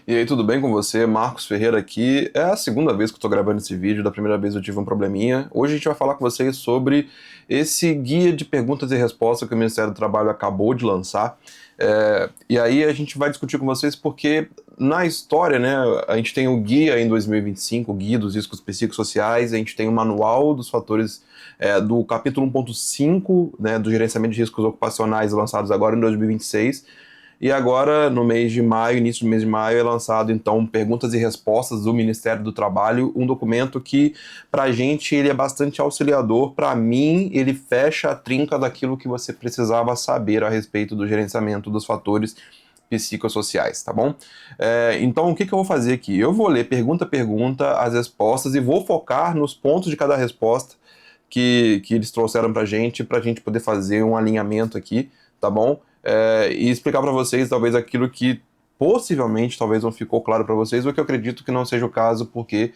E aí, tudo bem com você? Marcos Ferreira aqui. É a segunda vez que eu estou gravando esse vídeo, da primeira vez eu tive um probleminha. Hoje a gente vai falar com vocês sobre esse guia de perguntas e respostas que o Ministério do Trabalho acabou de lançar. E aí a gente vai discutir com vocês porque na história, né, a gente tem o guia em 2025, o guia dos riscos psicossociais, a gente tem o manual dos fatores do capítulo 1.5, né, do gerenciamento de riscos ocupacionais lançados agora em 2026. E agora, no mês de maio, início do mês de maio, é lançado, então, Perguntas e Respostas do Ministério do Trabalho, um documento que, para a gente, ele é bastante auxiliador. Para mim, ele fecha a trinca daquilo que você precisava saber a respeito do gerenciamento dos fatores psicossociais, tá bom? Então, o que eu vou fazer aqui? Eu vou ler pergunta a pergunta as respostas e vou focar nos pontos de cada resposta que eles trouxeram para a gente poder fazer um alinhamento aqui, tá bom? E explicar para vocês talvez aquilo que possivelmente talvez não ficou claro para vocês, ou que eu acredito que não seja o caso, porque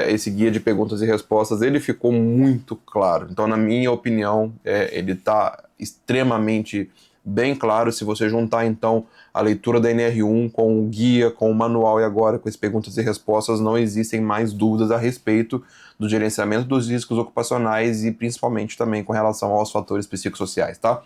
esse guia de perguntas e respostas ele ficou muito claro. Então, na minha opinião, ele está extremamente bem claro. Se você juntar então a leitura da NR1 com o guia, com o manual e agora com as perguntas e respostas, não existem mais dúvidas a respeito do gerenciamento dos riscos ocupacionais e principalmente também com relação aos fatores psicossociais, tá?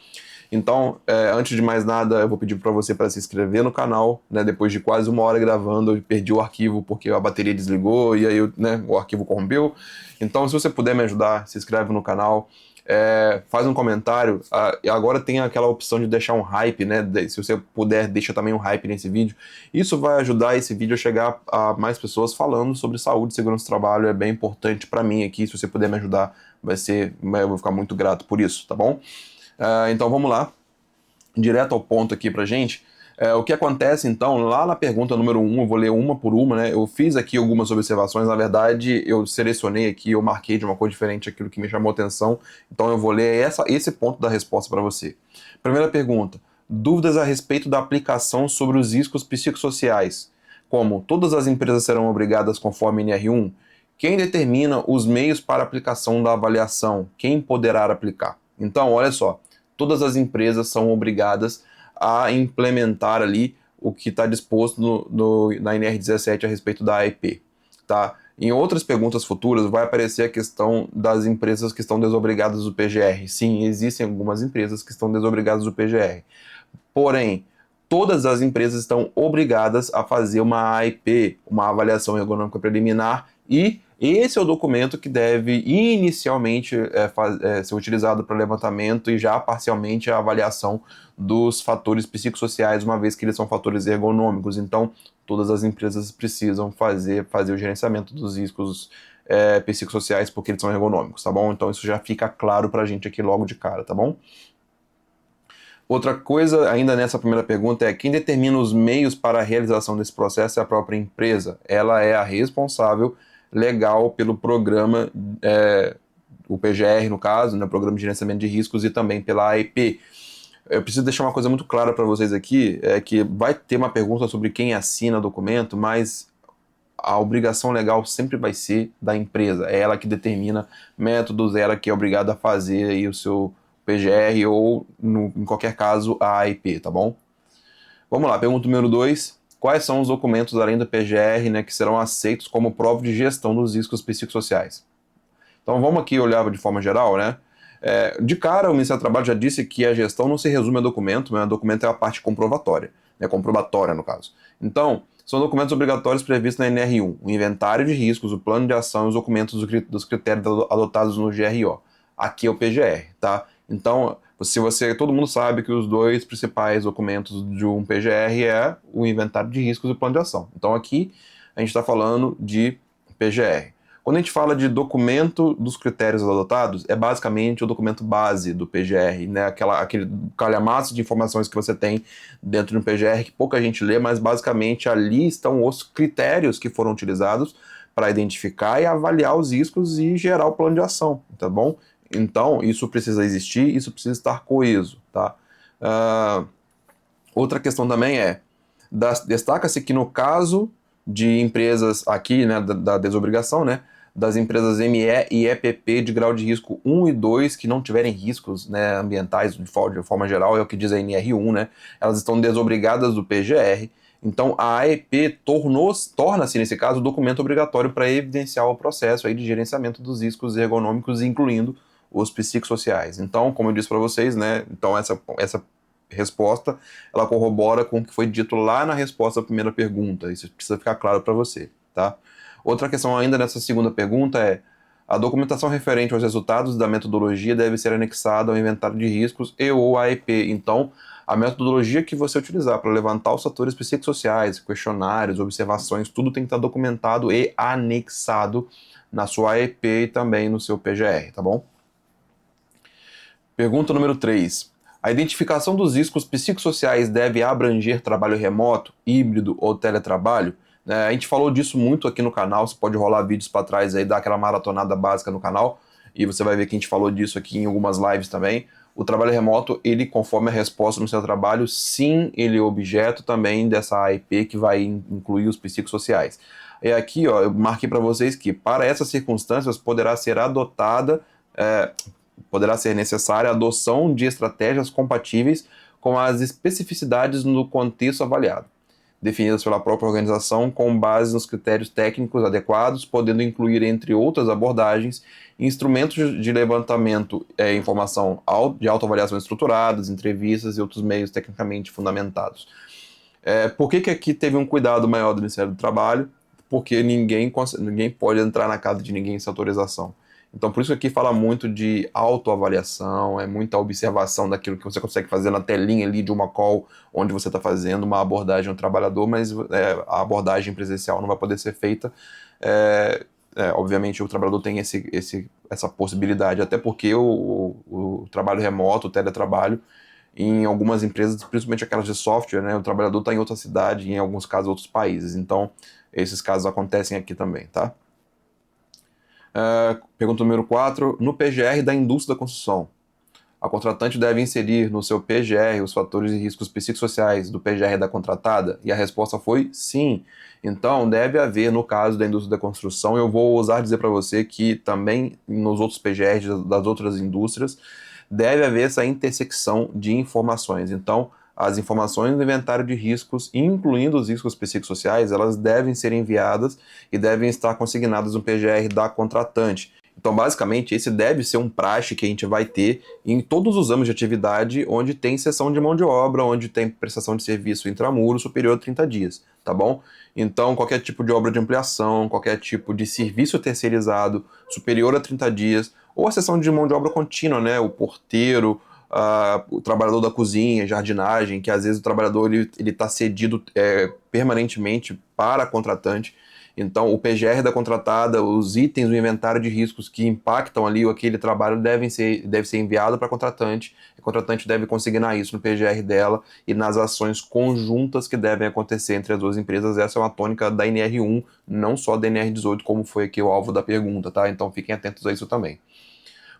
Então, antes de mais nada, eu vou pedir para você para se inscrever no canal, né? Depois de quase uma hora gravando, eu perdi o arquivo porque a bateria desligou e aí o arquivo corrompeu. Então, se você puder me ajudar, se inscreve no canal, faz um comentário. Agora tem aquela opção de deixar um hype, né? Se você puder, deixa também um hype nesse vídeo. Isso vai ajudar esse vídeo a chegar a mais pessoas falando sobre saúde e segurança do trabalho. É bem importante para mim aqui. Se você puder me ajudar, eu vou ficar muito grato por isso, tá bom? Então vamos lá, direto ao ponto aqui pra gente. O que acontece então, lá na pergunta número 1, eu vou ler uma por uma, né? Eu fiz aqui algumas observações, na verdade eu selecionei aqui, eu marquei de uma cor diferente aquilo que me chamou atenção, então eu vou ler esse ponto da resposta para você. Primeira pergunta, dúvidas a respeito da aplicação sobre os riscos psicossociais, como todas as empresas serão obrigadas conforme NR1? Quem determina os meios para aplicação da avaliação? Quem poderá aplicar? Então, olha só, todas as empresas são obrigadas a implementar ali o que está disposto na NR17 a respeito da AIP, tá? Em outras perguntas futuras vai aparecer a questão das empresas que estão desobrigadas do PGR. Sim, existem algumas empresas que estão desobrigadas do PGR. Porém, todas as empresas estão obrigadas a fazer uma AIP, uma avaliação ergonômica preliminar, e esse é o documento que deve inicialmente ser utilizado para levantamento e já parcialmente a avaliação dos fatores psicossociais, uma vez que eles são fatores ergonômicos. Então, todas as empresas precisam fazer o gerenciamento dos riscos psicossociais porque eles são ergonômicos, tá bom? Então, isso já fica claro para a gente aqui logo de cara, tá bom? Outra coisa, ainda nessa primeira pergunta, é quem determina os meios para a realização desse processo é a própria empresa. Ela é a responsável legal pelo programa, o PGR no caso, né, Programa de Gerenciamento de Riscos, e também pela AIP. Eu preciso deixar uma coisa muito clara para vocês aqui, que vai ter uma pergunta sobre quem assina o documento, mas a obrigação legal sempre vai ser da empresa. É ela que determina métodos, é ela que é obrigada a fazer aí o seu PGR ou, em qualquer caso, a AIP, tá bom? Vamos lá, pergunta número 2. Quais são os documentos além do PGR, né, que serão aceitos como prova de gestão dos riscos psicossociais? Então vamos aqui olhar de forma geral, né? De cara, o Ministério do Trabalho já disse que a gestão não se resume a documento, né? O documento é a parte comprovatória, né? Comprobatória no caso. Então, são documentos obrigatórios previstos na NR1, o inventário de riscos, o plano de ação e os documentos dos critérios adotados no GRO. Aqui é o PGR, tá? Então, todo mundo sabe que os dois principais documentos de um PGR é o inventário de riscos e o plano de ação. Então aqui a gente está falando de PGR. Quando a gente fala de documento dos critérios adotados, é basicamente o documento base do PGR, né? Aquele calhamaço de informações que você tem dentro de um PGR que pouca gente lê, mas basicamente ali estão os critérios que foram utilizados para identificar e avaliar os riscos e gerar o plano de ação, tá bom? Então, isso precisa existir, isso precisa estar coeso, tá? Outra questão também destaca-se que no caso de empresas aqui, né, da desobrigação, né, das empresas ME e EPP de grau de risco 1 e 2 que não tiverem riscos, né, ambientais de forma geral, é o que diz a NR1, né, elas estão desobrigadas do PGR, Então, a AEP torna-se, nesse caso, documento obrigatório para evidenciar o processo aí de gerenciamento dos riscos ergonômicos, incluindo os psicossociais. Então, como eu disse para vocês, né, então essa resposta, ela corrobora com o que foi dito lá na resposta à primeira pergunta. Isso precisa ficar claro para você, tá? Outra questão ainda nessa segunda pergunta é: a documentação referente aos resultados da metodologia deve ser anexada ao inventário de riscos e ou AEP. Então, a metodologia que você utilizar para levantar os fatores psicossociais, questionários, observações, tudo tem que estar documentado e anexado na sua AEP e também no seu PGR, tá bom? Pergunta número 3. A identificação dos riscos psicossociais deve abranger trabalho remoto, híbrido ou teletrabalho? A gente falou disso muito aqui no canal, você pode rolar vídeos para trás aí, dar aquela maratonada básica no canal, e você vai ver que a gente falou disso aqui em algumas lives também. O trabalho remoto, ele, conforme a resposta no seu trabalho, sim, ele é objeto também dessa AIP que vai incluir os psicossociais. E aqui, ó, eu marquei para vocês que, para essas circunstâncias, poderá ser necessária a adoção de estratégias compatíveis com as especificidades no contexto avaliado, definidas pela própria organização com base nos critérios técnicos adequados, podendo incluir, entre outras abordagens, instrumentos de levantamento e informação de autoavaliação estruturadas, entrevistas e outros meios tecnicamente fundamentados. Por que aqui teve um cuidado maior do Ministério do Trabalho? Porque ninguém pode entrar na casa de ninguém sem autorização. Então, por isso que aqui fala muito de autoavaliação, é muita observação daquilo que você consegue fazer na telinha ali de uma call, onde você está fazendo uma abordagem ao trabalhador, mas a abordagem presencial não vai poder ser feita. Obviamente, o trabalhador tem essa possibilidade, até porque o trabalho remoto, o teletrabalho, em algumas empresas, principalmente aquelas de software, né, o trabalhador está em outra cidade, em alguns casos, outros países. Então, esses casos acontecem aqui também, tá? Pergunta número 4. No PGR da indústria da construção, a contratante deve inserir no seu PGR os fatores e riscos psicossociais do PGR da contratada? E a resposta foi sim. Então, deve haver, no caso da indústria da construção, eu vou ousar dizer para você que também nos outros PGRs das outras indústrias, deve haver essa intersecção de informações. Então, as informações do inventário de riscos, incluindo os riscos psicossociais, elas devem ser enviadas e devem estar consignadas no PGR da contratante. Então, basicamente, esse deve ser um praxe que a gente vai ter em todos os anos de atividade onde tem cessão de mão de obra, onde tem prestação de serviço intramuro superior a 30 dias, tá bom? Então, qualquer tipo de obra de ampliação, qualquer tipo de serviço terceirizado superior a 30 dias, ou a cessão de mão de obra contínua, né? O porteiro, o trabalhador da cozinha, jardinagem, que às vezes o trabalhador ele está cedido permanentemente para a contratante. Então, o PGR da contratada, os itens do inventário de riscos que impactam ali aquele trabalho deve ser enviado para a contratante deve consignar isso no PGR dela e nas ações conjuntas que devem acontecer entre as duas empresas. Essa é uma tônica da NR1, não só da NR18, como foi aqui o alvo da pergunta, tá? Então, fiquem atentos a isso também.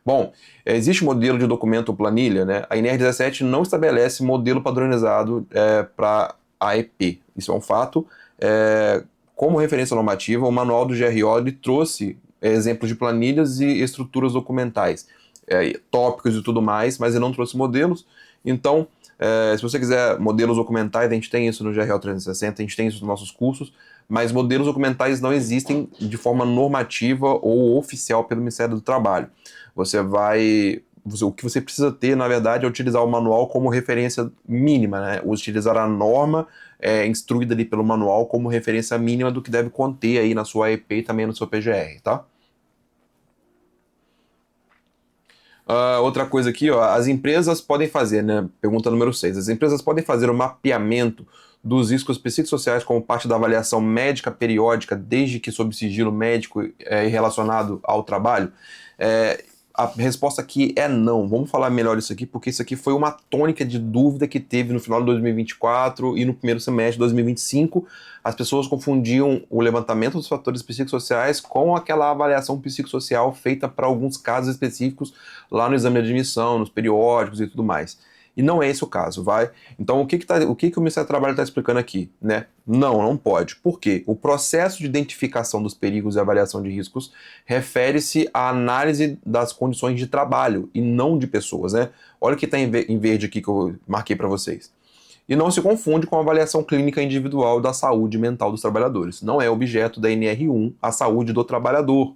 Bom, existe modelo de documento ou planilha, né? A NR17 não estabelece modelo padronizado para AEP. Isso é um fato. Como referência normativa, o manual do GRO trouxe exemplos de planilhas e estruturas documentais, tópicos e tudo mais, mas ele não trouxe modelos. Então, se você quiser modelos documentais, a gente tem isso no GRO 360, a gente tem isso nos nossos cursos, mas modelos documentais não existem de forma normativa ou oficial pelo Ministério do Trabalho. O que você precisa ter, na verdade, é utilizar o manual como referência mínima, né? Utilizar a norma instruída ali pelo manual como referência mínima do que deve conter aí na sua AEP e também no seu PGR, tá? Outra coisa aqui, ó, as empresas podem fazer, né? Pergunta número 6. As empresas podem fazer um mapeamento dos riscos psicossociais como parte da avaliação médica periódica, desde que sob sigilo médico e relacionado ao trabalho? A resposta aqui é não. Vamos falar melhor isso aqui, porque isso aqui foi uma tônica de dúvida que teve no final de 2024 e no primeiro semestre de 2025. As pessoas confundiam o levantamento dos fatores psicossociais com aquela avaliação psicossocial feita para alguns casos específicos lá no exame de admissão, nos periódicos e tudo mais. E não é esse o caso, vai? Então, o que o Ministério do Trabalho está explicando aqui, né? Não pode. Por quê? O processo de identificação dos perigos e avaliação de riscos refere-se à análise das condições de trabalho e não de pessoas, né? Olha o que está em verde aqui que eu marquei para vocês. E não se confunde com a avaliação clínica individual da saúde mental dos trabalhadores. Não é objeto da NR1 a saúde do trabalhador.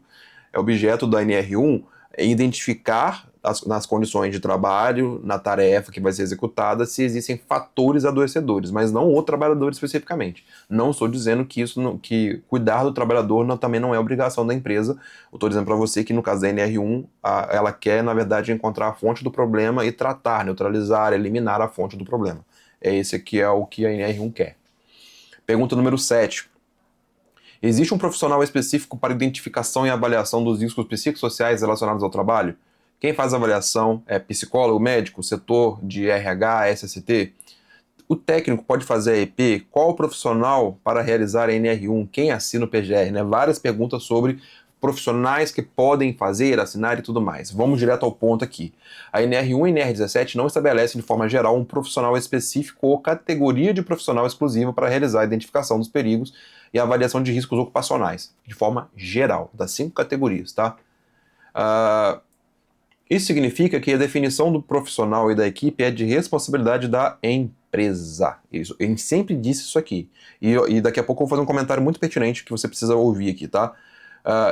É objeto da NR1 identificar nas condições de trabalho, na tarefa que vai ser executada, se existem fatores adoecedores, mas não o trabalhador especificamente. Não estou dizendo que que cuidar do trabalhador também não é obrigação da empresa. Eu estou dizendo para você que no caso da NR1, ela quer, na verdade, encontrar a fonte do problema e tratar, neutralizar, eliminar a fonte do problema. Esse aqui é o que a NR1 quer. Pergunta número 7. Existe um profissional específico para identificação e avaliação dos riscos psicossociais relacionados ao trabalho? Quem faz a avaliação é psicólogo, médico, setor de RH, SST? O técnico pode fazer a EP? Qual o profissional para realizar a NR1? Quem assina o PGR? Né? Várias perguntas sobre profissionais que podem fazer, assinar e tudo mais. Vamos direto ao ponto aqui. A NR1 e NR17 não estabelecem de forma geral um profissional específico ou categoria de profissional exclusiva para realizar a identificação dos perigos e a avaliação de riscos ocupacionais, de forma geral, das 5 categorias, tá? Isso significa que a definição do profissional e da equipe é de responsabilidade da empresa. Isso, eu sempre disse isso aqui. E daqui a pouco eu vou fazer um comentário muito pertinente que você precisa ouvir aqui, tá?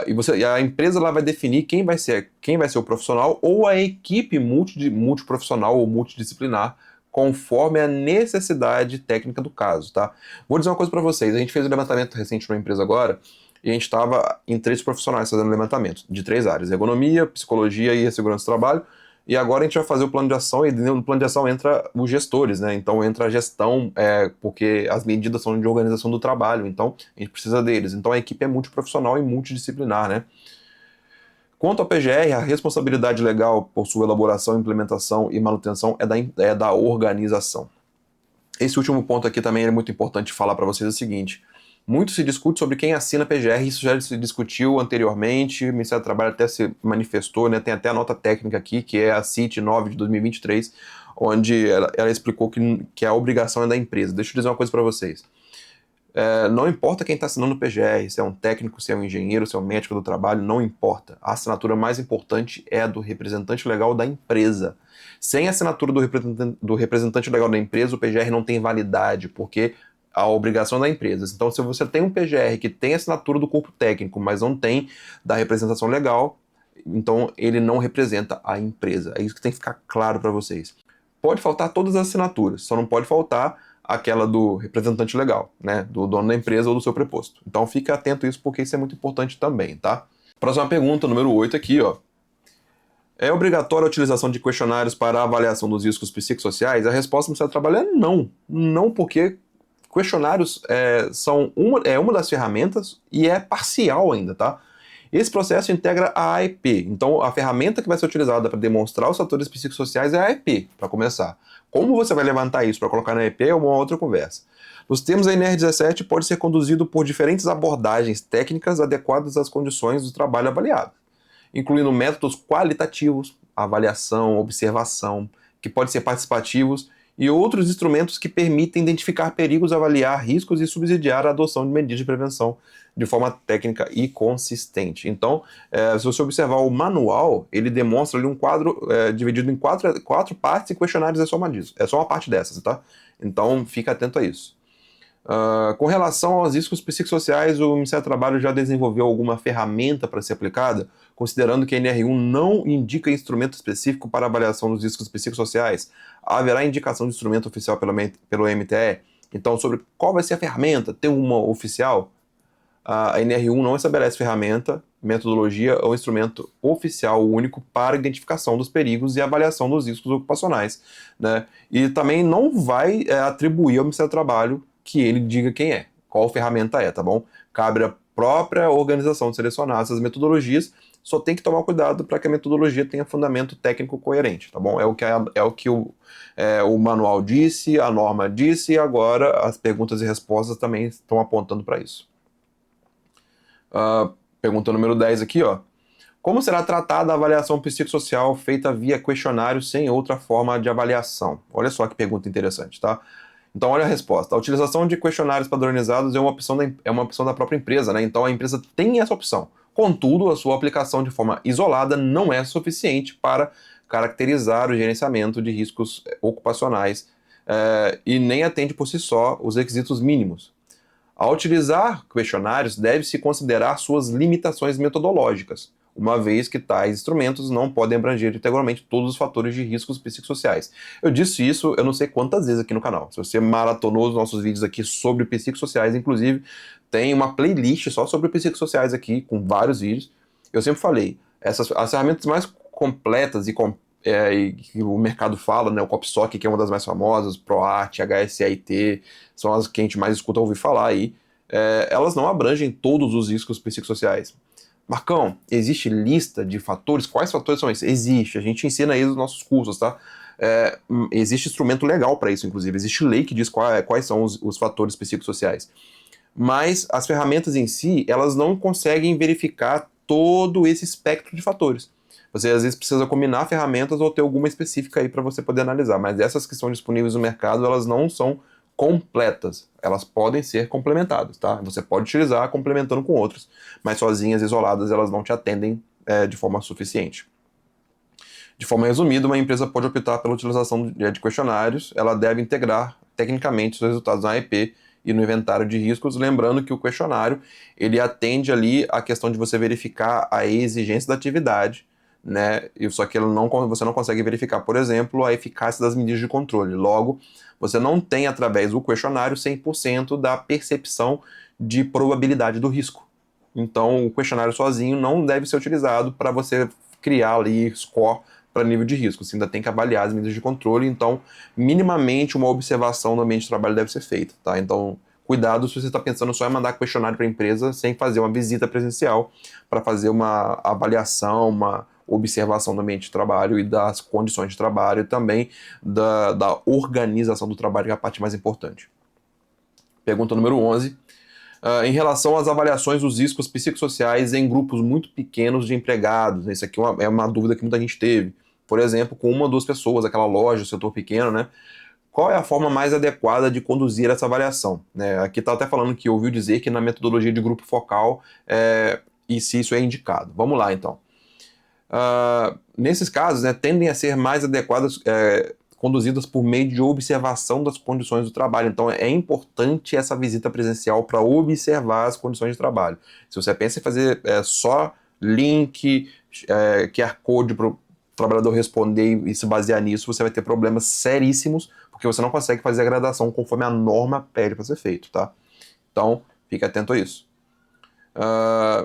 E a empresa lá vai definir quem vai ser o profissional ou a equipe multiprofissional ou multidisciplinar, conforme a necessidade técnica do caso, tá? Vou dizer uma coisa para vocês. A gente fez um levantamento recente numa empresa agora e a gente estava em 3 profissionais fazendo levantamento de 3 áreas: ergonomia, psicologia e a segurança do trabalho. E agora a gente vai fazer o plano de ação e no plano de ação entra os gestores, né? Então entra a gestão, porque as medidas são de organização do trabalho, então a gente precisa deles. Então a equipe é multiprofissional e multidisciplinar, né? Quanto ao PGR, a responsabilidade legal por sua elaboração, implementação e manutenção é da organização. Esse último ponto aqui também é muito importante falar para vocês o seguinte: muito se discute sobre quem assina PGR, isso já se discutiu anteriormente, o Ministério do Trabalho até se manifestou, né, tem até a nota técnica aqui, que é a CIT 9 de 2023, onde ela explicou que a obrigação é da empresa. Deixa eu dizer uma coisa para vocês. Não importa quem está assinando o PGR, se é um técnico, se é um engenheiro, se é um médico do trabalho, não importa. A assinatura mais importante é a do representante legal da empresa. Sem a assinatura do representante legal da empresa, o PGR não tem validade, porque a obrigação da empresa. Então, se você tem um PGR que tem a assinatura do corpo técnico, mas não tem da representação legal, então ele não representa a empresa. É isso que tem que ficar claro para vocês. Pode faltar todas as assinaturas, só não pode faltar aquela do representante legal, né, do dono da empresa ou do seu preposto. Então fique atento a isso, porque isso é muito importante também, tá? Próxima pergunta, número 8 aqui, ó. É obrigatória a utilização de questionários para a avaliação dos riscos psicossociais? A resposta do Ministério do Trabalho é não. Não, porque questionários são uma das ferramentas e é parcial ainda, tá? Esse processo integra a AEP. Então, a ferramenta que vai ser utilizada para demonstrar os fatores psicossociais é a AEP, para começar. Como você vai levantar isso para colocar na AEP é uma outra conversa. Nos termos da NR17, pode ser conduzido por diferentes abordagens técnicas adequadas às condições do trabalho avaliado, incluindo métodos qualitativos, avaliação, observação, que podem ser participativos, e outros instrumentos que permitem identificar perigos, avaliar riscos e subsidiar a adoção de medidas de prevenção de forma técnica e consistente. Então, se você observar o manual, ele demonstra ali um quadro dividido em quatro partes, e questionários é só uma parte dessas, tá? Então, fica atento a isso. Com relação aos riscos psicossociais, o Ministério do Trabalho já desenvolveu alguma ferramenta para ser aplicada, considerando que a NR1 não indica instrumento específico para avaliação dos riscos psicossociais. Haverá indicação de instrumento oficial pelo MTE? Então, sobre qual vai ser a ferramenta? Tem uma oficial? A NR1 não estabelece ferramenta, metodologia ou instrumento oficial único para identificação dos perigos e avaliação dos riscos ocupacionais, né? E também não vai atribuir ao Ministério do Trabalho que ele diga qual ferramenta tá bom? Cabe à própria organização selecionar essas metodologias, só tem que tomar cuidado para que a metodologia tenha fundamento técnico coerente, tá bom? É o que o manual disse, a norma disse, e agora as perguntas e respostas também estão apontando para isso. Pergunta número 10 aqui, ó. Como será tratada a avaliação psicossocial feita via questionário sem outra forma de avaliação? Olha só que pergunta interessante, tá? Então, olha a resposta. A utilização de questionários padronizados é uma opção da própria empresa, né? Então, a empresa tem essa opção. Contudo, a sua aplicação de forma isolada não é suficiente para caracterizar o gerenciamento de riscos ocupacionais e nem atende por si só os requisitos mínimos. Ao utilizar questionários, deve-se considerar suas limitações metodológicas, uma vez que tais instrumentos não podem abranger integralmente todos os fatores de riscos psicossociais. Eu disse isso, eu não sei quantas vezes aqui no canal. Se você maratonou os nossos vídeos aqui sobre psicossociais, inclusive, tem uma playlist só sobre psicossociais aqui, com vários vídeos. Eu sempre falei, as ferramentas mais completas e que o mercado fala, né, o CopSoc, que é uma das mais famosas, ProArt, HSIT, são as que a gente mais escuta ouvir falar aí, elas não abrangem todos os riscos psicossociais. Marcão, existe lista de fatores? Quais fatores são esses? Existe, a gente ensina aí nos nossos cursos, tá? Existe instrumento legal para isso, inclusive, existe lei que diz quais são os fatores psicossociais. Mas as ferramentas em si, elas não conseguem verificar todo esse espectro de fatores. Você às vezes precisa combinar ferramentas ou ter alguma específica aí para você poder analisar, mas essas que estão disponíveis no mercado, elas não são completas. Elas podem ser complementadas, tá? Você pode utilizar complementando com outras, mas sozinhas, isoladas, elas não te atendem de forma suficiente. De forma resumida, uma empresa pode optar pela utilização de questionários, ela deve integrar tecnicamente os resultados na AEP e no inventário de riscos, lembrando que o questionário ele atende ali a questão de você verificar a exigência da atividade, né? Só que você não consegue verificar, por exemplo, a eficácia das medidas de controle. Logo, você não tem, através do questionário, 100% da percepção de probabilidade do risco. Então, o questionário sozinho não deve ser utilizado para você criar ali score para nível de risco. Você ainda tem que avaliar as medidas de controle, então, minimamente, uma observação no ambiente de trabalho deve ser feita, tá? Então, cuidado se você está pensando só em mandar questionário para a empresa sem fazer uma visita presencial para fazer uma avaliação, uma observação do ambiente de trabalho e das condições de trabalho e também da organização do trabalho, que é a parte mais importante. Pergunta número 11. Em relação às avaliações dos riscos psicossociais em grupos muito pequenos de empregados. Isso aqui é uma dúvida que muita gente teve. Por exemplo, com uma ou duas pessoas, aquela loja, setor pequeno, né? Qual é a forma mais adequada de conduzir essa avaliação? Aqui está até falando que ouviu dizer que na metodologia de grupo focal, e se isso é indicado. Vamos lá, então. Nesses casos, né, tendem a ser mais adequadas, conduzidas por meio de observação das condições do trabalho. Então, é importante essa visita presencial para observar as condições de trabalho. Se você pensa em fazer só link, QR Code para o trabalhador responder e se basear nisso, você vai ter problemas seríssimos, porque você não consegue fazer a gradação conforme a norma pede para ser feito, tá? Então, fique atento a isso.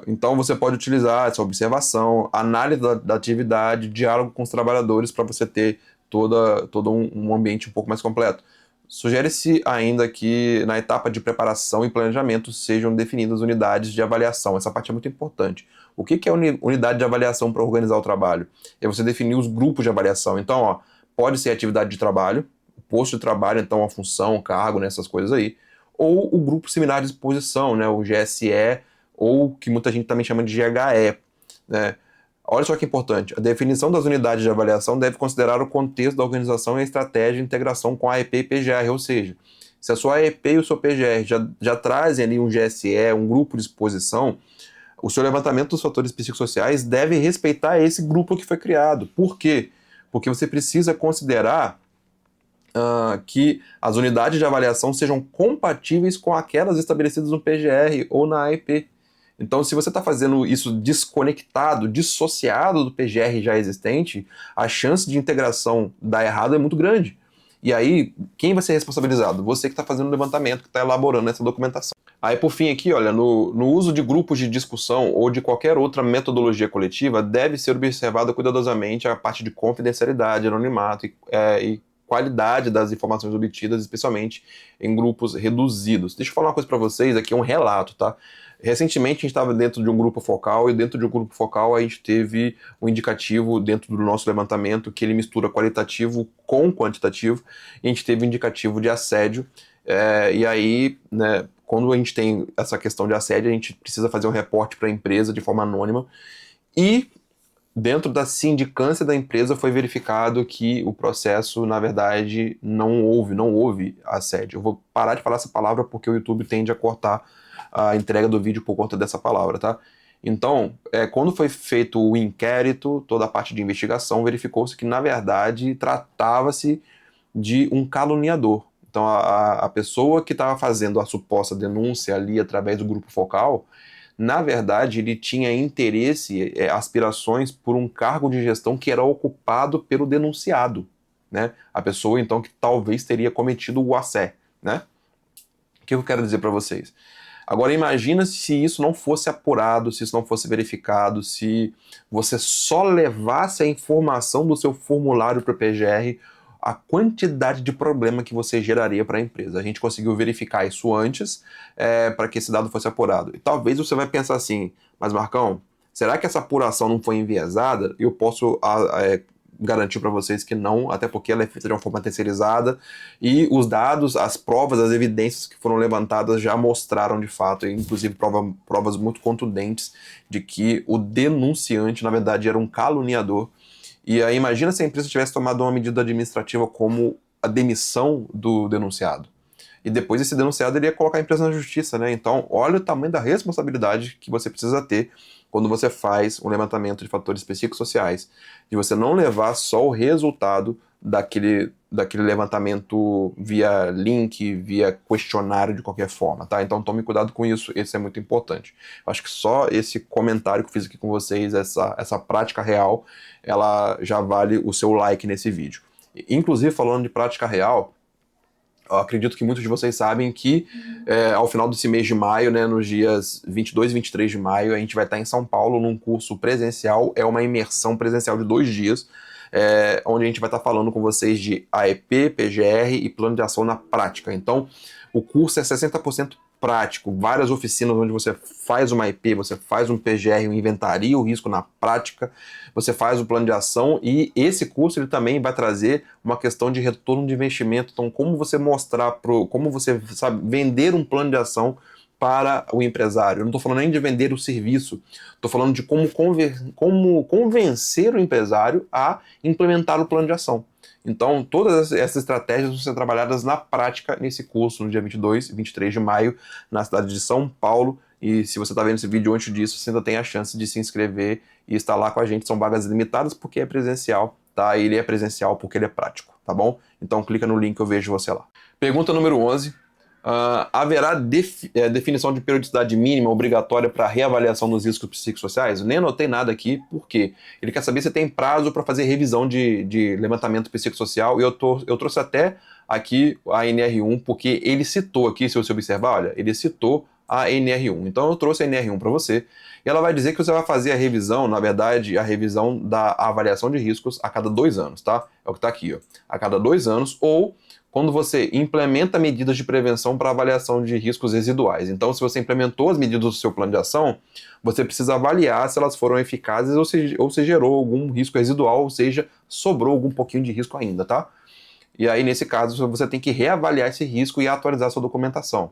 Então você pode utilizar essa observação, análise da atividade, diálogo com os trabalhadores para você ter todo um ambiente um pouco mais completo. Sugere-se ainda que na etapa de preparação e planejamento sejam definidas unidades de avaliação. Essa parte é muito importante. O que é unidade de avaliação para organizar o trabalho? É você definir os grupos de avaliação. Então, pode ser atividade de trabalho, o posto de trabalho, então a função, o cargo, né, essas coisas aí, ou o grupo seminar de exposição, né, o GSE, ou que muita gente também chama de GHE, né? Olha só que importante, a definição das unidades de avaliação deve considerar o contexto da organização e a estratégia de integração com a AEP e PGR, ou seja, se a sua AEP e o seu PGR já trazem ali um GSE, um grupo de exposição, o seu levantamento dos fatores psicossociais deve respeitar esse grupo que foi criado. Por quê? Porque você precisa considerar que as unidades de avaliação sejam compatíveis com aquelas estabelecidas no PGR ou na AEP. Então, se você está fazendo isso desconectado, dissociado do PGR já existente, a chance de integração dar errado é muito grande. E aí, quem vai ser responsabilizado? Você que está fazendo o levantamento, que está elaborando essa documentação. Aí, por fim, aqui, olha, no uso de grupos de discussão ou de qualquer outra metodologia coletiva, deve ser observada cuidadosamente a parte de confidencialidade, anonimato e qualidade das informações obtidas, especialmente em grupos reduzidos. Deixa eu falar uma coisa para vocês, aqui é um relato, tá? Recentemente a gente estava dentro de um grupo focal e dentro de um grupo focal a gente teve um indicativo dentro do nosso levantamento que ele mistura qualitativo com quantitativo e a gente teve um indicativo de assédio e aí, né, quando a gente tem essa questão de assédio a gente precisa fazer um reporte para a empresa de forma anônima e dentro da sindicância da empresa foi verificado que o processo, na verdade, não houve assédio. Eu vou parar de falar essa palavra porque o YouTube tende a cortar a entrega do vídeo por conta dessa palavra, tá? Então, quando foi feito o inquérito, toda a parte de investigação, verificou-se que, na verdade, tratava-se de um caluniador. Então, a pessoa que estava fazendo a suposta denúncia ali através do grupo focal, na verdade, ele tinha interesse, aspirações por um cargo de gestão que era ocupado pelo denunciado, né? A pessoa, então, que talvez teria cometido o assé, né? O que eu quero dizer para vocês? Agora, imagina se isso não fosse apurado, se isso não fosse verificado, se você só levasse a informação do seu formulário para o PGR, a quantidade de problema que você geraria para a empresa. A gente conseguiu verificar isso antes, para que esse dado fosse apurado. E talvez você vai pensar assim, mas Marcão, será que essa apuração não foi enviesada? Eu posso garantir para vocês que não, até porque ela é feita de uma forma terceirizada e os dados, as provas, as evidências que foram levantadas já mostraram de fato, inclusive provas muito contundentes de que o denunciante, na verdade, era um caluniador. E aí imagina se a empresa tivesse tomado uma medida administrativa como a demissão do denunciado. E depois esse denunciado ele ia colocar a empresa na justiça, né? Então, olha o tamanho da responsabilidade que você precisa ter quando você faz um levantamento de fatores psicossociais, de você não levar só o resultado daquele levantamento via link, via questionário de qualquer forma, tá? Então tome cuidado com isso, isso é muito importante. Eu acho que só esse comentário que eu fiz aqui com vocês, essa prática real, ela já vale o seu like nesse vídeo. Inclusive, falando de prática real, eu acredito que muitos de vocês sabem que ao final desse mês de maio, né, nos dias 22 e 23 de maio, a gente vai estar em São Paulo num curso presencial, é uma imersão presencial de 2 dias, onde a gente vai estar falando com vocês de AEP, PGR e plano de ação na prática. Então, o curso é 60% prático, várias oficinas onde você faz uma AEP, você faz um PGR, inventaria o risco na prática, você faz o plano de ação e esse curso ele também vai trazer uma questão de retorno de investimento. Então, como você mostrar, como você sabe vender um plano de ação para o empresário. Eu não estou falando nem de vender o serviço, estou falando de como convencer o empresário a implementar o plano de ação. Então, todas essas estratégias vão ser trabalhadas na prática nesse curso, no dia 22 e 23 de maio, na cidade de São Paulo. E se você está vendo esse vídeo antes disso, você ainda tem a chance de se inscrever e estar lá com a gente. São vagas limitadas porque é presencial, tá? Ele é presencial porque ele é prático, tá bom? Então, clica no link que eu vejo você lá. Pergunta número 11. Haverá definição de periodicidade mínima obrigatória para reavaliação dos riscos psicossociais? Eu nem anotei nada aqui, porque ele quer saber se tem prazo para fazer revisão de levantamento psicossocial, e eu trouxe até aqui a NR1, porque ele citou aqui, se você observar, olha, ele citou a NR1. Então eu trouxe a NR1 para você, e ela vai dizer que você vai fazer a revisão, na verdade, a revisão da avaliação de riscos a cada 2 anos, tá? É o que está aqui, ó. A cada 2 anos, ou quando você implementa medidas de prevenção para avaliação de riscos residuais. Então, se você implementou as medidas do seu plano de ação, você precisa avaliar se elas foram eficazes ou se gerou algum risco residual, ou seja, sobrou algum pouquinho de risco ainda, tá? E aí, nesse caso, você tem que reavaliar esse risco e atualizar sua documentação.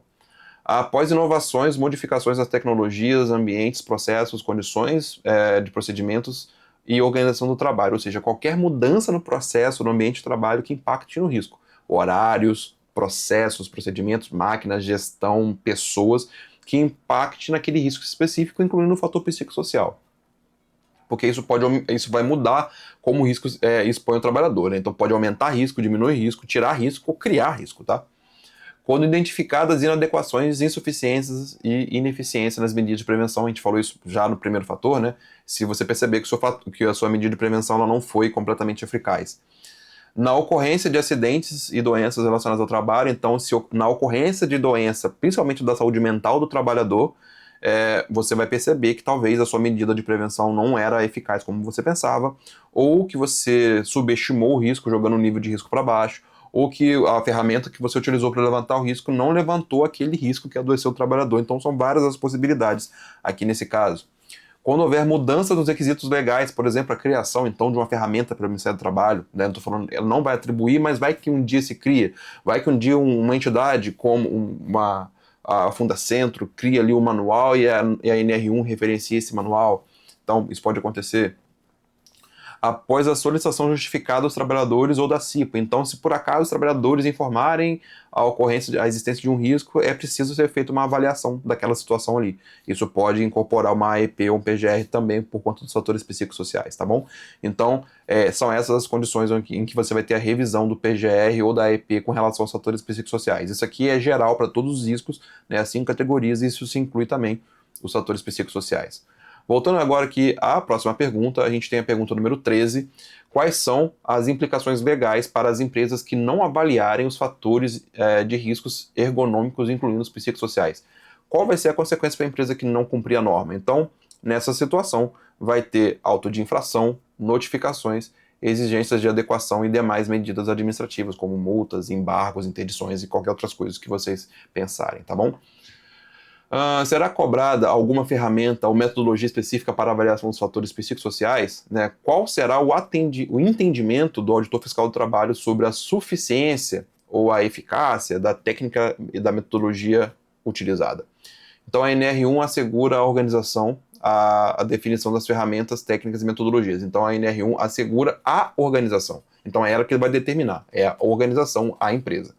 Após inovações, modificações das tecnologias, ambientes, processos, condições de procedimentos e organização do trabalho, ou seja, qualquer mudança no processo, no ambiente de trabalho que impacte no risco. Horários, processos, procedimentos, máquinas, gestão, pessoas, que impacte naquele risco específico, incluindo o fator psicossocial. Porque isso vai mudar como o risco expõe o trabalhador, né? Então pode aumentar risco, diminuir risco, tirar risco ou criar risco, tá? Quando identificadas inadequações, insuficiências e ineficiência nas medidas de prevenção, a gente falou isso já no primeiro fator, né? Se você perceber que a sua medida de prevenção ela não foi completamente eficaz. Na ocorrência de acidentes e doenças relacionadas ao trabalho, então, na ocorrência de doença, principalmente da saúde mental do trabalhador, você vai perceber que talvez a sua medida de prevenção não era eficaz como você pensava, ou que você subestimou o risco jogando o nível de risco para baixo, ou que a ferramenta que você utilizou para levantar o risco não levantou aquele risco que adoeceu o trabalhador. Então, são várias as possibilidades aqui nesse caso. Quando houver mudança nos requisitos legais, por exemplo, a criação então de uma ferramenta para o Ministério do Trabalho, né, não tô falando, ela não vai atribuir, mas vai que um dia se cria, vai que um dia uma entidade como a Fundacentro cria ali um manual e a NR1 referencia esse manual, então isso pode acontecer. após a solicitação justificada dos trabalhadores ou da CIPA. Então, se por acaso os trabalhadores informarem a existência de um risco, é preciso ser feita uma avaliação daquela situação ali. Isso pode incorporar uma AEP ou um PGR também por conta dos fatores psicossociais, tá bom? Então, são essas as condições em que você vai ter a revisão do PGR ou da AEP com relação aos fatores psicossociais. Isso aqui é geral para todos os riscos, né, as 5 categorias, e isso se inclui também os fatores psicossociais. Voltando agora aqui à próxima pergunta, a gente tem a pergunta número 13. Quais são as implicações legais para as empresas que não avaliarem os fatores de riscos ergonômicos, incluindo os psicossociais? Qual vai ser a consequência para a empresa que não cumprir a norma? Então, nessa situação, vai ter auto de infração, notificações, exigências de adequação e demais medidas administrativas, como multas, embargos, interdições e qualquer outras coisas que vocês pensarem, tá bom? Será cobrada alguma ferramenta ou metodologia específica para avaliação dos fatores psicossociais? Né? Qual será o entendimento do auditor fiscal do trabalho sobre a suficiência ou a eficácia da técnica e da metodologia utilizada? Então, a NR1 assegura a organização, a definição das ferramentas, técnicas e metodologias. Então, a NR1 assegura a organização. Então, é ela que vai determinar, é a organização, a empresa,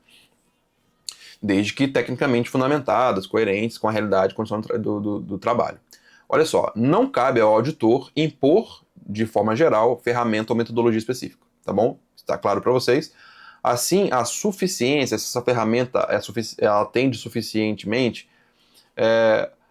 desde que tecnicamente fundamentadas, coerentes com a realidade e condição do trabalho. Olha só, não cabe ao auditor impor, de forma geral, ferramenta ou metodologia específica, tá bom? Está claro para vocês? Assim, a suficiência, se essa ferramenta ela atende suficientemente,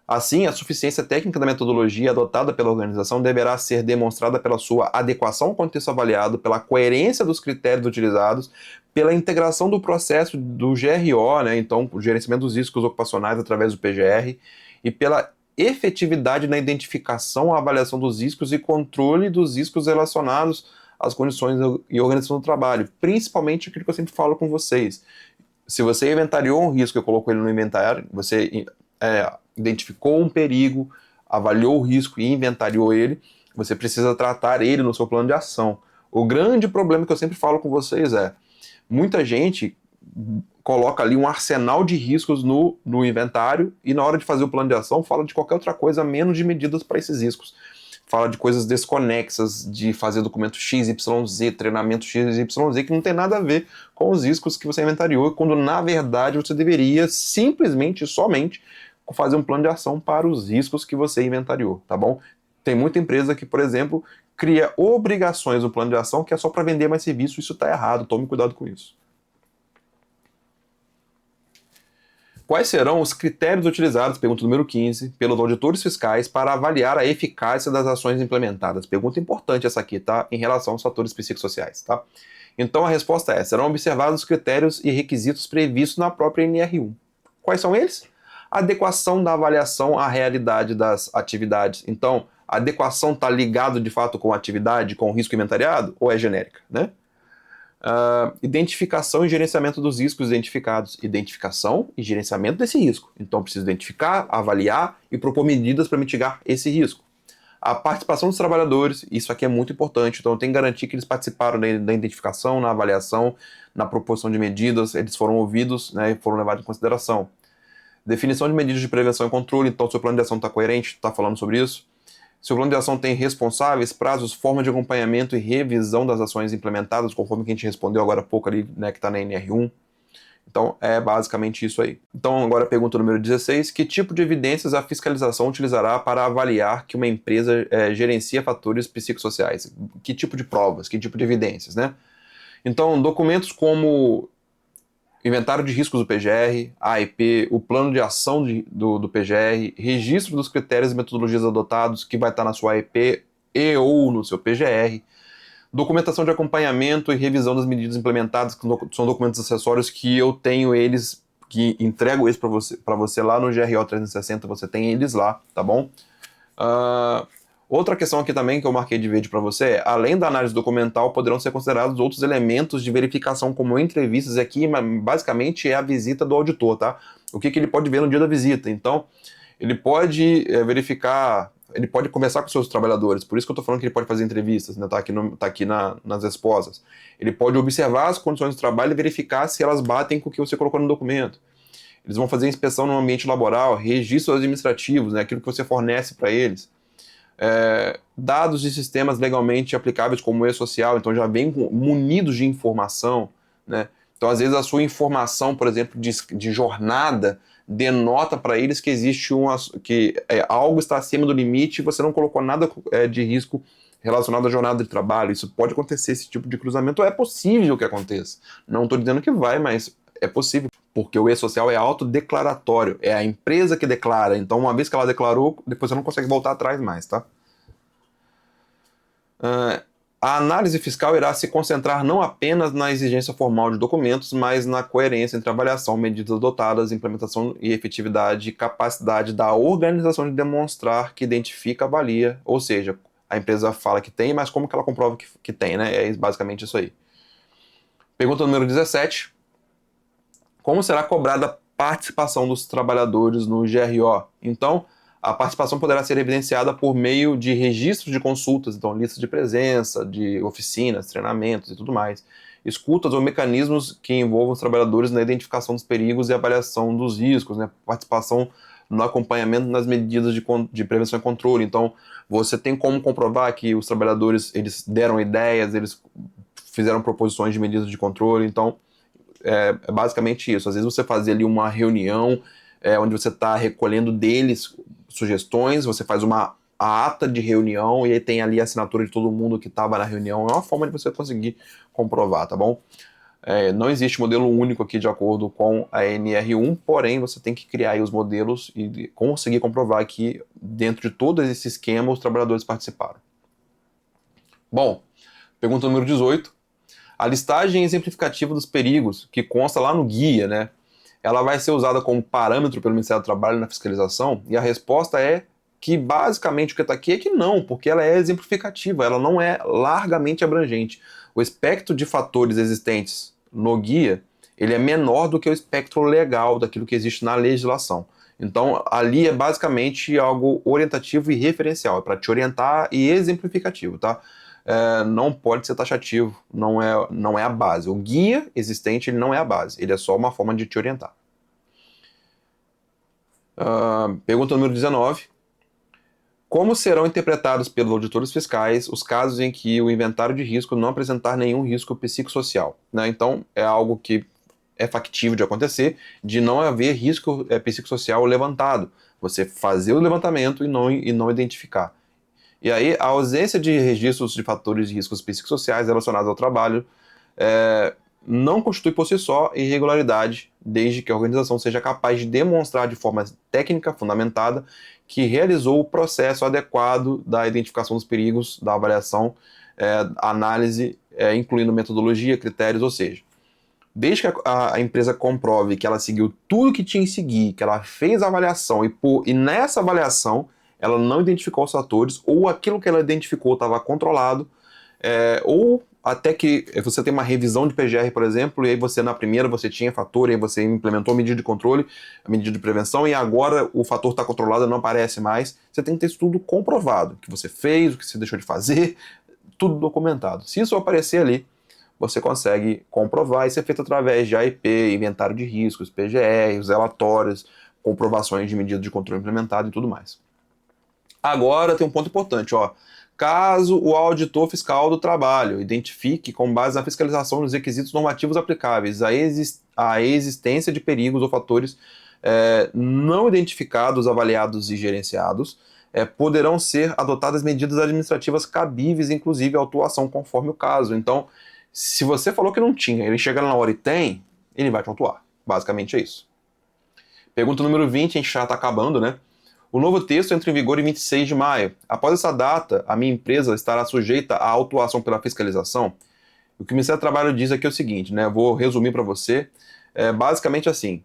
assim, a suficiência técnica da metodologia adotada pela organização deverá ser demonstrada pela sua adequação ao contexto avaliado, pela coerência dos critérios utilizados, pela integração do processo do GRO, né, então o gerenciamento dos riscos ocupacionais através do PGR, e pela efetividade na identificação, avaliação dos riscos e controle dos riscos relacionados às condições e organização do trabalho, principalmente aquilo que eu sempre falo com vocês. Se você inventariou um risco e colocou ele no inventário, você identificou um perigo, avaliou o risco e inventariou ele, você precisa tratar ele no seu plano de ação. O grande problema que eu sempre falo com vocês é, muita gente coloca ali um arsenal de riscos no inventário e na hora de fazer o plano de ação fala de qualquer outra coisa menos de medidas para esses riscos. Fala de coisas desconexas, de fazer documento XYZ, treinamento XYZ, que não tem nada a ver com os riscos que você inventariou, quando na verdade você deveria simplesmente, somente, fazer um plano de ação para os riscos que você inventariou, tá bom? Tem muita empresa que, por exemplo, cria obrigações no plano de ação que é só para vender mais serviço. Isso está errado, tome cuidado com isso. Quais serão os critérios utilizados, pergunta número 15, pelos auditores fiscais para avaliar a eficácia das ações implementadas? Pergunta importante essa aqui, tá? Em relação aos fatores psicossociais, tá? Então a resposta é, serão observados os critérios e requisitos previstos na própria NR1. Quais são eles? Adequação da avaliação à realidade das atividades. Então, a adequação está ligado de fato com a atividade, com o risco inventariado, ou é genérica, né? Identificação e gerenciamento dos riscos identificados. Identificação e gerenciamento desse risco. Então, preciso identificar, avaliar e propor medidas para mitigar esse risco. A participação dos trabalhadores, isso aqui é muito importante, então tem que garantir que eles participaram da identificação, na avaliação, na proposição de medidas, eles foram ouvidos, né, e foram levados em consideração. Definição de medidas de prevenção e controle, então seu plano de ação está coerente, está falando sobre isso. Seu plano de ação tem responsáveis, prazos, forma de acompanhamento e revisão das ações implementadas, conforme que a gente respondeu agora há pouco ali, né, que está na NR1. Então, é basicamente isso aí. Então, agora a pergunta número 16. Que tipo de evidências a fiscalização utilizará para avaliar que uma empresa gerencia fatores psicossociais? Que tipo de provas, que tipo de evidências, né? Então, documentos como inventário de riscos do PGR, AEP, o plano de ação do PGR, registro dos critérios e metodologias adotados, que vai estar na sua AEP e ou no seu PGR, documentação de acompanhamento e revisão das medidas implementadas, que são documentos acessórios que eu tenho eles, que entrego eles para você lá no GRO 360, você tem eles lá, tá bom? Outra questão aqui também que eu marquei de verde para você é, além da análise documental, poderão ser considerados outros elementos de verificação, como entrevistas aqui, mas basicamente é a visita do auditor, tá? O que ele pode ver no dia da visita. Então, ele pode verificar, ele pode conversar com seus trabalhadores, por isso que eu estou falando que ele pode fazer entrevistas, né? Tá aqui nas esposas. Ele pode observar as condições de trabalho e verificar se elas batem com o que você colocou no documento. Eles vão fazer inspeção no ambiente laboral, registros administrativos, né? Aquilo que você fornece para eles. Dados de sistemas legalmente aplicáveis como o e-social, então já vem munidos de informação, né? Então, às vezes, a sua informação, por exemplo, de jornada, denota para eles que existe algo está acima do limite e você não colocou nada de risco relacionado à jornada de trabalho. Isso pode acontecer, esse tipo de cruzamento é possível que aconteça. Não estou dizendo que vai, mas é possível, porque o e-social é autodeclaratório, é a empresa que declara. Então, uma vez que ela declarou, depois você não consegue voltar atrás mais, tá? A análise fiscal irá se concentrar não apenas na exigência formal de documentos, mas na coerência entre avaliação, medidas adotadas, implementação e efetividade e capacidade da organização de demonstrar que identifica, avalia, ou seja, a empresa fala que tem, mas como que ela comprova que tem, né? É basicamente isso aí. Pergunta número 17. Como será cobrada a participação dos trabalhadores no GRO? Então, a participação poderá ser evidenciada por meio de registros de consultas, então listas de presença, de oficinas, treinamentos e tudo mais, escutas ou mecanismos que envolvam os trabalhadores na identificação dos perigos e avaliação dos riscos, né? Participação no acompanhamento nas medidas de prevenção e controle. Então, você tem como comprovar que os trabalhadores eles deram ideias, eles fizeram proposições de medidas de controle. Então, é basicamente isso. Às vezes você fazia ali uma reunião onde você está recolhendo deles sugestões, você faz a ata de reunião e aí tem ali a assinatura de todo mundo que estava na reunião. É uma forma de você conseguir comprovar, tá bom? Não existe modelo único aqui de acordo com a NR1, porém você tem que criar aí os modelos e conseguir comprovar que dentro de todo esse esquema os trabalhadores participaram. Bom, pergunta número 18. A listagem exemplificativa dos perigos, que consta lá no guia, né? Ela vai ser usada como parâmetro pelo Ministério do Trabalho na fiscalização? E a resposta é que basicamente o que está aqui é que não, porque ela é exemplificativa, ela não é largamente abrangente. O espectro de fatores existentes no guia, ele é menor do que o espectro legal daquilo que existe na legislação. Então, ali é basicamente algo orientativo e referencial, é para te orientar e exemplificativo, tá? Não pode ser taxativo, não é a base. O guia existente ele não é a base, ele é só uma forma de te orientar. Pergunta número 19. Como serão interpretados pelos auditores fiscais os casos em que o inventário de risco não apresentar nenhum risco psicossocial, né? Então, é algo que é factível de acontecer, de não haver risco psicossocial levantado. Você fazer o levantamento e não identificar. E aí, a ausência de registros de fatores de riscos psicossociais relacionados ao trabalho não constitui por si só irregularidade, desde que a organização seja capaz de demonstrar de forma técnica fundamentada que realizou o processo adequado da identificação dos perigos, da avaliação, análise, incluindo metodologia, critérios, ou seja, desde que a empresa comprove que ela seguiu tudo que tinha que seguir, que ela fez a avaliação e nessa avaliação ela não identificou os fatores, ou aquilo que ela identificou estava controlado, ou até que você tem uma revisão de PGR, por exemplo, e aí você na primeira você tinha fator, e aí você implementou a medida de controle, a medida de prevenção, e agora o fator está controlado e não aparece mais. Você tem que ter isso tudo comprovado, o que você fez, o que você deixou de fazer, tudo documentado. Se isso aparecer ali, você consegue comprovar, isso é feito através de AIP, inventário de riscos, PGR, os relatórios, comprovações de medida de controle implementado e tudo mais. Agora tem um ponto importante, ó. Caso o auditor fiscal do trabalho identifique, com base na fiscalização dos requisitos normativos aplicáveis, a existência de perigos ou fatores não identificados, avaliados e gerenciados, poderão ser adotadas medidas administrativas cabíveis, inclusive autuação conforme o caso. Então, se você falou que não tinha, ele chega na hora e tem, ele vai te autuar. Basicamente é isso. Pergunta número 20, a gente já está acabando, né? O novo texto entra em vigor em 26 de maio. Após essa data, a minha empresa estará sujeita à autuação pela fiscalização? O que o Ministério do Trabalho diz aqui é o seguinte, né? Eu vou resumir para você. Basicamente assim,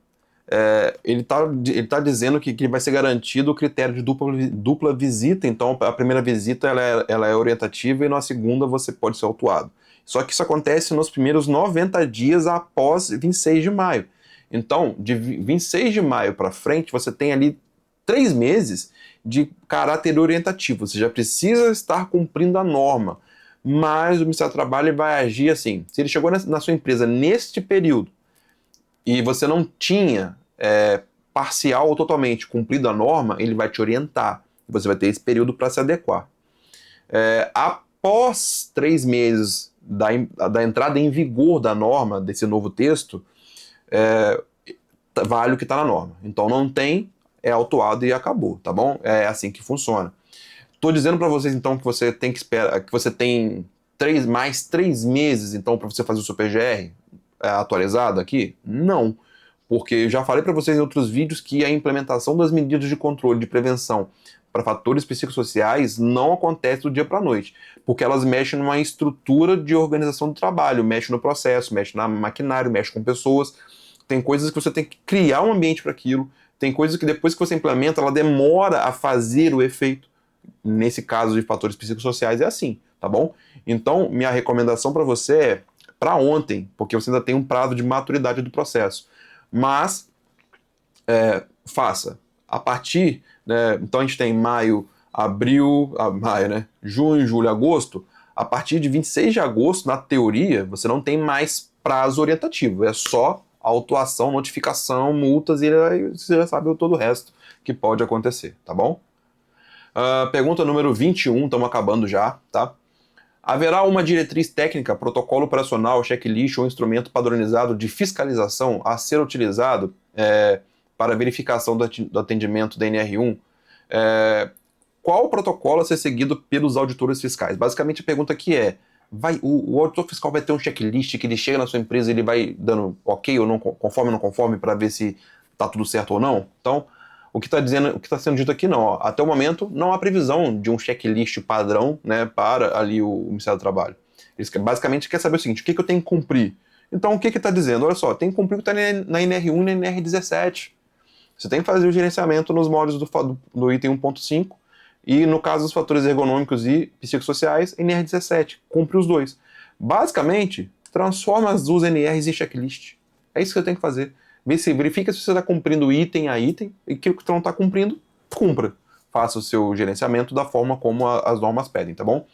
ele tá dizendo que vai ser garantido o critério de dupla visita. Então, a primeira visita ela é orientativa e na segunda você pode ser autuado. Só que isso acontece nos primeiros 90 dias após 26 de maio. Então, de 26 de maio para frente, você tem ali 3 meses de caráter orientativo. Você já precisa estar cumprindo a norma. Mas o Ministério do Trabalho vai agir assim. Se ele chegou na sua empresa neste período e você não tinha parcial ou totalmente cumprido a norma, ele vai te orientar. Você vai ter esse período para se adequar. Após 3 meses da entrada em vigor da norma, desse novo texto, vale o que está na norma. Então não tem, é autuado e acabou, tá bom? É assim que funciona. Estou dizendo para vocês então que você tem que esperar, que você tem mais 3 meses então para você fazer o seu PGR atualizado aqui? Não, porque eu já falei para vocês em outros vídeos que a implementação das medidas de controle de prevenção para fatores psicossociais não acontece do dia para a noite, porque elas mexem numa estrutura de organização do trabalho, mexem no processo, mexem na maquinário, mexem com pessoas. Tem coisas que você tem que criar um ambiente para aquilo, tem coisas que depois que você implementa, ela demora a fazer o efeito. Nesse caso de fatores psicossociais é assim, tá bom? Então, minha recomendação para você é para ontem, porque você ainda tem um prazo de maturidade do processo. Mas, faça. A partir, né, então a gente tem maio, junho, julho, agosto. A partir de 26 de agosto, na teoria, você não tem mais prazo orientativo. É só autuação, notificação, multas e aí você já sabe todo o resto que pode acontecer, tá bom? Pergunta número 21, estamos acabando já, tá? Haverá uma diretriz técnica, protocolo operacional, checklist ou instrumento padronizado de fiscalização a ser utilizado para verificação do atendimento da NR1? Qual o protocolo a ser seguido pelos auditores fiscais? Basicamente a pergunta aqui é, o auditor fiscal vai ter um checklist que ele chega na sua empresa e ele vai dando ok ou não, conforme ou não conforme, para ver se está tudo certo ou não? Então, o que está sendo dito aqui não. Ó. Até o momento, não há previsão de um checklist padrão, né, para ali o Ministério do Trabalho. Eles basicamente quer saber o seguinte, o que eu tenho que cumprir? Então, o que está dizendo? Olha só, tem que cumprir o que está na NR1 e na NR17. Você tem que fazer o gerenciamento nos moldes do item 1.5 e, no caso dos fatores ergonômicos e psicossociais, NR17. Cumpre os dois. Basicamente, transforma as duas NRs em checklist. É isso que você tem que fazer. Verifica se você está cumprindo item a item e aquilo que você não está cumprindo, cumpra. Faça o seu gerenciamento da forma como as normas pedem, tá bom?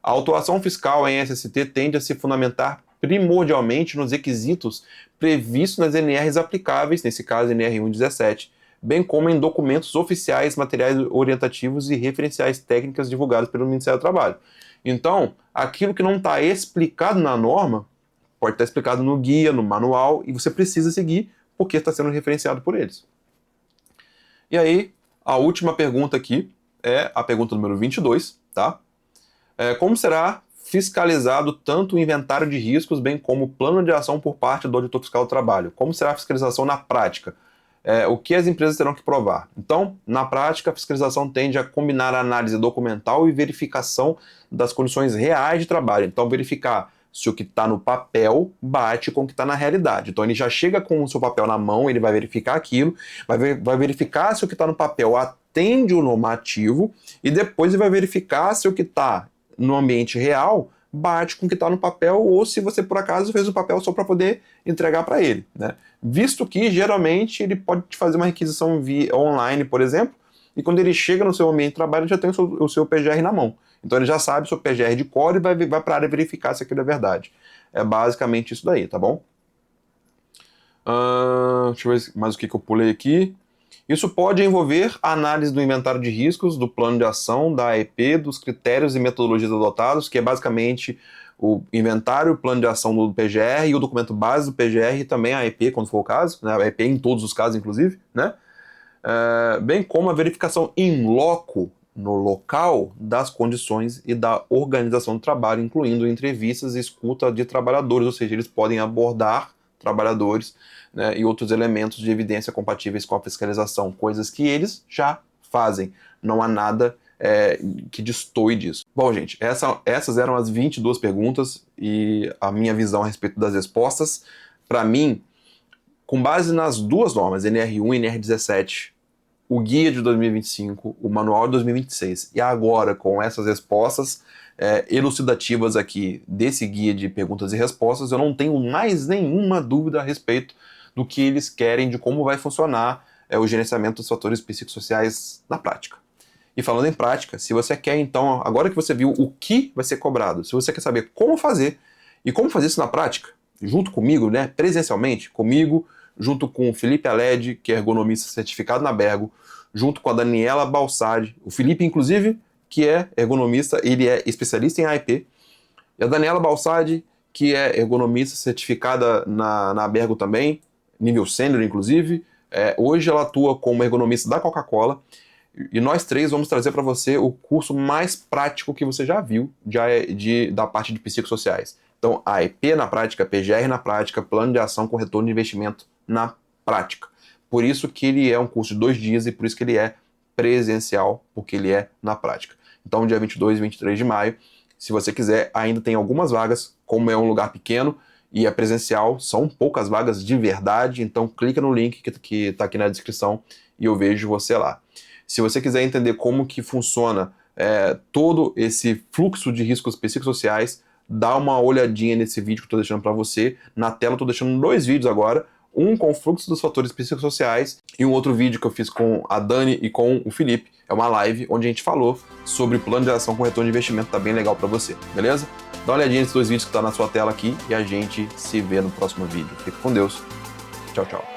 A autuação fiscal em SST tende a se fundamentar primordialmente nos requisitos previstos nas NRs aplicáveis, nesse caso NR1 e 17, bem como em documentos oficiais, materiais orientativos e referenciais técnicas divulgados pelo Ministério do Trabalho. Então, aquilo que não está explicado na norma, pode estar explicado no guia, no manual, e você precisa seguir, porque está sendo referenciado por eles. E aí, a última pergunta aqui é a pergunta número 22, tá? Como será fiscalizado tanto o inventário de riscos, bem como o plano de ação por parte do auditor fiscal do trabalho? Como será a fiscalização na prática? O que as empresas terão que provar? Então, na prática, a fiscalização tende a combinar a análise documental e verificação das condições reais de trabalho. Então, verificar se o que está no papel bate com o que está na realidade. Então ele já chega com o seu papel na mão, ele vai verificar aquilo, vai verificar se o que está no papel atende o normativo e depois ele vai verificar se o que está no ambiente real bate com o que está no papel ou se você por acaso fez o papel só para poder entregar para ele, né? Visto que geralmente ele pode te fazer uma requisição online, por exemplo, e quando ele chega no seu ambiente de trabalho ele já tem o seu PGR na mão. Então ele já sabe o seu PGR de cor e vai para a área verificar se aquilo é verdade. É basicamente isso daí, tá bom? Deixa eu ver mais o que eu pulei aqui. Isso pode envolver a análise do inventário de riscos, do plano de ação, da AEP, dos critérios e metodologias adotados, que é basicamente o inventário, o plano de ação do PGR e o documento base do PGR e também a AEP, quando for o caso, né? A AEP em todos os casos, inclusive, né? Bem como a verificação in loco, no local, das condições e da organização do trabalho, incluindo entrevistas e escuta de trabalhadores, ou seja, eles podem abordar trabalhadores, né, e outros elementos de evidência compatíveis com a fiscalização, coisas que eles já fazem. Não há nada que destoe disso. Bom, gente, essas eram as 22 perguntas e a minha visão a respeito das respostas. Para mim, com base nas duas normas, NR1 e NR17, o guia de 2025, o manual de 2026, e agora com essas respostas elucidativas aqui desse guia de perguntas e respostas, eu não tenho mais nenhuma dúvida a respeito do que eles querem, de como vai funcionar o gerenciamento dos fatores psicossociais na prática. E falando em prática, se você quer então, agora que você viu o que vai ser cobrado, se você quer saber como fazer, e como fazer isso na prática, junto comigo, né, presencialmente, comigo, junto com o Felipe Aled, que é ergonomista certificado na Bergo, junto com a Daniela Balsadi. O Felipe, inclusive, que é ergonomista, ele é especialista em AEP. E a Daniela Balsadi, que é ergonomista certificada na Abergo também, nível sênior, inclusive. Hoje ela atua como ergonomista da Coca-Cola. E nós três vamos trazer para você o curso mais prático que você já viu da parte de psicossociais. Então, AEP na prática, PGR na prática, plano de ação com retorno de investimento na prática. Por isso que ele é um curso de 2 dias e por isso que ele é presencial, porque ele é na prática. Então, dia 22 e 23 de maio, se você quiser, ainda tem algumas vagas, como é um lugar pequeno e é presencial, são poucas vagas de verdade, então clica no link que está aqui na descrição e eu vejo você lá. Se você quiser entender como que funciona todo esse fluxo de riscos psicossociais, dá uma olhadinha nesse vídeo que eu estou deixando para você. Na tela eu estou deixando 2 vídeos agora, um com o fluxo dos fatores psicossociais e um outro vídeo que eu fiz com a Dani e com o Felipe. É uma live onde a gente falou sobre plano de ação com retorno de investimento, tá bem legal para você, beleza? Dá uma olhadinha nesses 2 vídeos que tá na sua tela aqui e a gente se vê no próximo vídeo. Fique com Deus. Tchau, tchau.